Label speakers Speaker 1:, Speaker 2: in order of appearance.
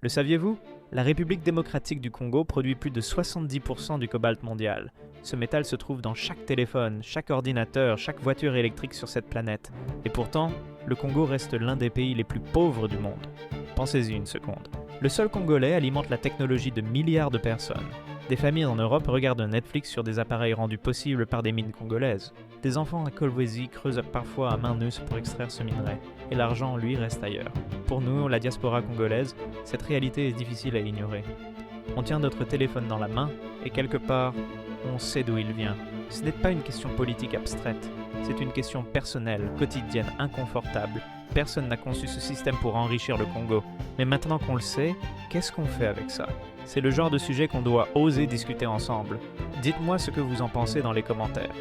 Speaker 1: Le saviez-vous? La République démocratique du Congo produit plus de 70% du cobalt mondial. Ce métal se trouve dans chaque téléphone, chaque ordinateur, chaque voiture électrique sur cette planète. Et pourtant, le Congo reste l'un des pays les plus pauvres du monde. Pensez-y une seconde. Le sol congolais alimente la technologie de milliards de personnes. Des familles en Europe regardent Netflix sur des appareils rendus possibles par des mines congolaises. Des enfants à Kolwezi creusent parfois à main nue pour extraire ce minerai, et l'argent, lui, reste ailleurs. Pour nous, la diaspora congolaise, cette réalité est difficile à ignorer. On tient notre téléphone dans la main, et quelque part, on sait d'où il vient. Ce n'est pas une question politique abstraite, c'est une question personnelle, quotidienne, inconfortable. Personne n'a conçu ce système pour enrichir le Congo. Mais maintenant qu'on le sait, qu'est-ce qu'on fait avec ça? C'est le genre de sujet qu'on doit oser discuter ensemble. Dites-moi ce que vous en pensez dans les commentaires.